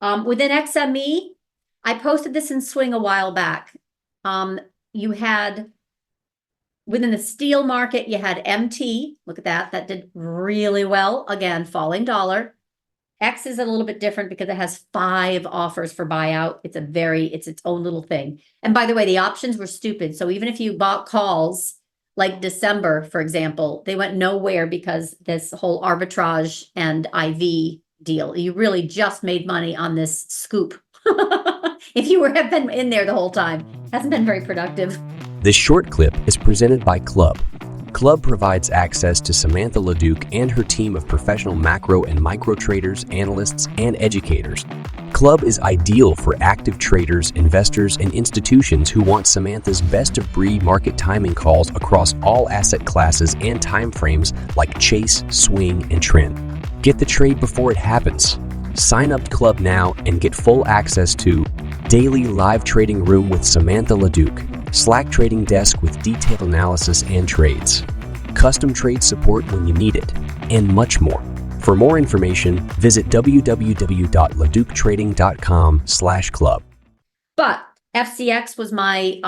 Within XME, I posted this in Swing a while back. You had, within the steel market, you had MT. Look at that. That did really well. Again, falling dollar. X is a little bit different because it has 5 offers for buyout. It's its own little thing. And by the way, the options were stupid. So even if you bought calls like December, for example, they went nowhere because this whole arbitrage and IV deal. You really just made money on this scoop. If you have been in there the whole time, hasn't been very productive. This short clip is presented by Club. Club provides access to Samantha LaDuc and her team of professional macro and micro traders, analysts, and educators. Club is ideal for active traders, investors, and institutions who want Samantha's best-of-breed market timing calls across all asset classes and timeframes like chase, swing, and trend. Get the trade before it happens. Sign up to Club now and get full access to daily live trading room with Samantha LaDuc, Slack trading desk with detailed analysis and trades, custom trade support when you need it, and much more. For more information, visit www.laductrading.com/club. But FCX was my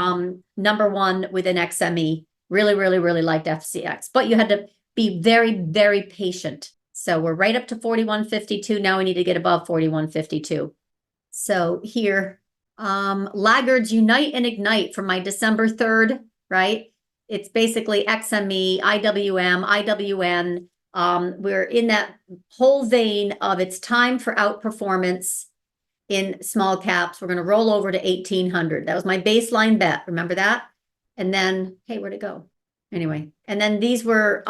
number one within XME. Really, really, really liked FCX. But you had to be very, very patient. So we're right up to 41.52. Now we need to get above 41.52. So here, laggards unite and ignite from my December 3rd, right? It's basically XME, IWM, IWN. We're in that whole vein of it's time for outperformance in small caps. We're going to roll over to 1800. That was my baseline bet. Remember that? And then, hey, where'd it go? Anyway, and then these were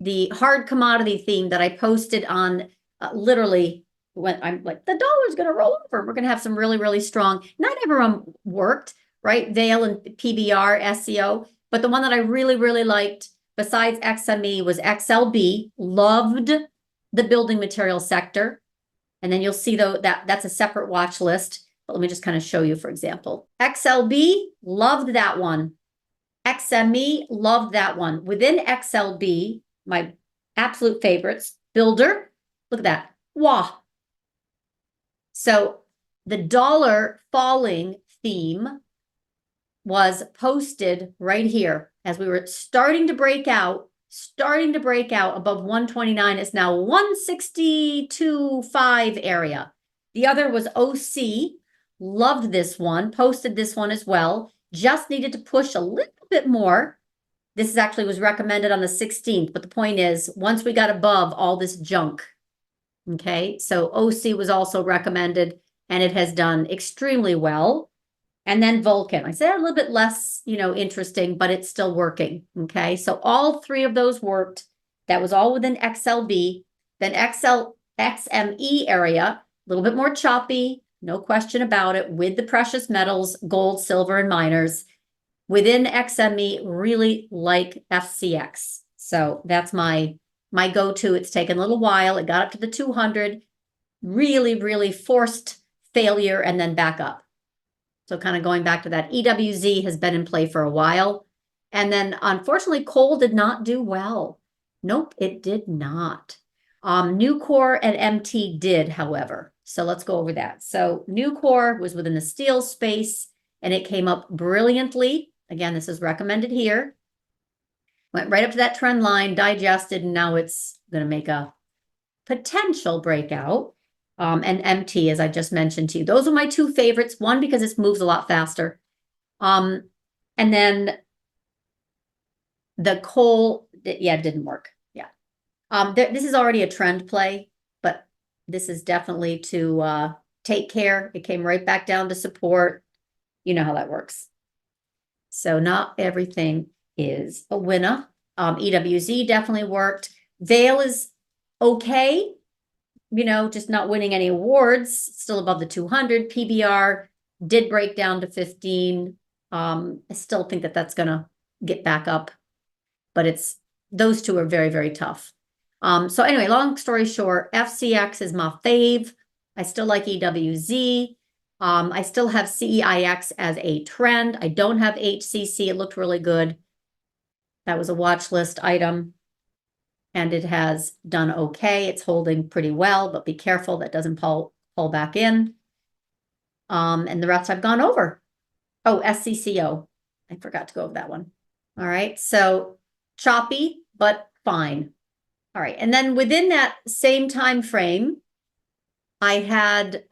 the hard commodity theme that I posted on literally when I'm like, the dollar's going to roll over. We're going to have some really, really strong. Not everyone worked, right? Vail and PBR, SEO. But the one that I really, really liked besides XME was XLB. Loved the building material sector. And then you'll see though that's a separate watch list. But let me just kind of show you, for example. XLB, loved that one. XME, loved that one. Within XLB, my absolute favorites, Builder, look at that. Wah. So the dollar falling theme was posted right here as we were starting to break out above 129. It's now 162.5 area. The other was OC, loved this one, posted this one as well. Just needed to push a little bit more. This actually was recommended on the 16th, but the point is, once we got above all this junk, okay, so OC was also recommended, and it has done extremely well. And then Vulcan, I said a little bit less, interesting, but it's still working, okay? So all 3 of those worked. That was all within XLB. Then XME area, a little bit more choppy, no question about it, with the precious metals, gold, silver, and miners. Within XME, really like FCX. So that's my go-to. It's taken a little while. It got up to the 200. Really, really forced failure and then back up. So kind of going back to that, EWZ has been in play for a while. And then unfortunately, coal did not do well. Nope, it did not. Nucor and MT did, however. So let's go over that. So Nucor was within the steel space and it came up brilliantly. Again, this is recommended here. Went right up to that trend line, digested, and now it's going to make a potential breakout. And MT, as I just mentioned to you. Those are my 2 favorites. One, because it moves a lot faster. And then the coal, yeah, it didn't work. Yeah. This is already a trend play, but this is definitely to take care. It came right back down to support. You know how that works. So not everything is a winner. EWZ definitely worked. Vail is okay. Just not winning any awards, still above the 200. PBR did break down to 15. I still think that that's going to get back up, but those 2 are very, very tough. So anyway, long story short, FCX is my fave. I still like EWZ. I still have CEIX as a trend. I don't have HCC. It looked really good. That was a watch list item. And it has done okay. It's holding pretty well, but be careful that doesn't fall pull back in. And the rest I've gone over. Oh, SCCO. I forgot to go over that one. All right. So choppy, but fine. All right. And then within that same time frame, I had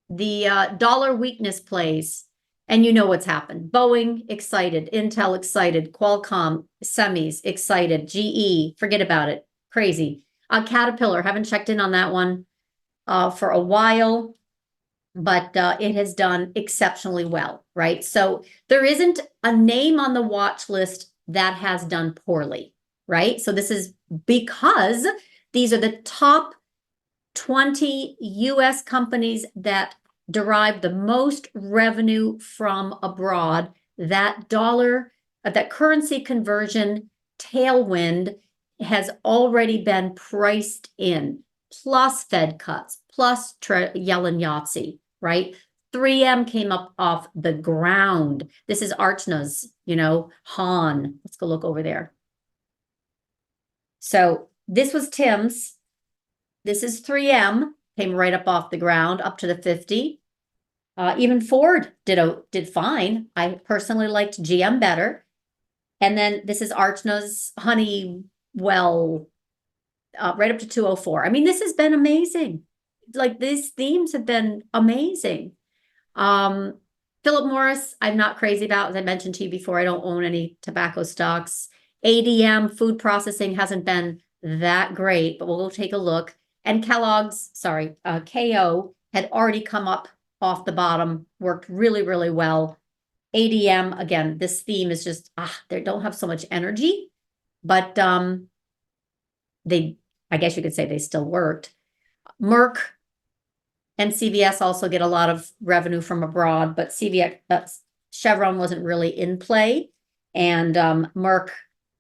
the dollar weakness plays. And you know what's happened. Boeing, excited. Intel, excited. Qualcomm, semis, excited. GE, forget about it. Crazy. Caterpillar, haven't checked in on that one for a while, but it has done exceptionally well, right? So there isn't a name on the watch list that has done poorly, right? So this is because these are the top 20 US companies that derive the most revenue from abroad. That that currency conversion tailwind has already been priced in, plus Fed cuts, plus Yellen Yahtzee, right? 3M came up off the ground. This is Archna's, Han. Let's go look over there. So this was Tim's. This is 3M, came right up off the ground, up to the 50. Even Ford did fine. I personally liked GM better. And then this is Archna's Honeywell, right up to 204. I mean, this has been amazing. Like, these themes have been amazing. Philip Morris, I'm not crazy about. As I mentioned to you before, I don't own any tobacco stocks. ADM, food processing, hasn't been that great, but we'll go take a look. And Kellogg's, KO, had already come up off the bottom, worked really, really well. ADM, again, this theme is just, they don't have so much energy, but I guess you could say they still worked. Merck and CVS also get a lot of revenue from abroad, but Chevron wasn't really in play. And Merck,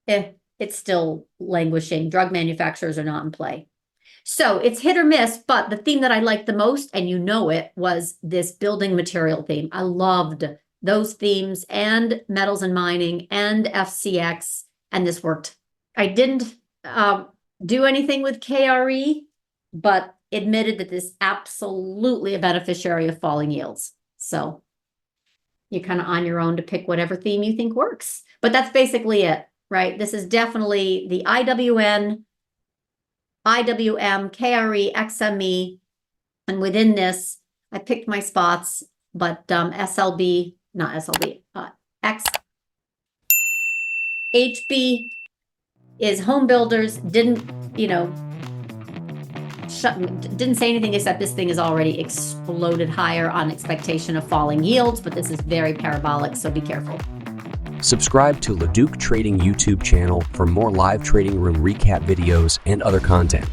it's still languishing. Drug manufacturers are not in play. So it's hit or miss, but the theme that I liked the most, and you know it, was this building material theme. I loved those themes and metals and mining and FCX, and this worked. I didn't do anything with KRE, but admitted that this is absolutely a beneficiary of falling yields. So you're kind of on your own to pick whatever theme you think works. But that's basically it, right? This is definitely the IWM, KRE, XME, and within this, I picked my spots, but HB is home builders, didn't say anything except this thing is already exploded higher on expectation of falling yields, but this is very parabolic, so be careful. Subscribe to LaDuc Trading YouTube channel for more live trading room recap videos and other content.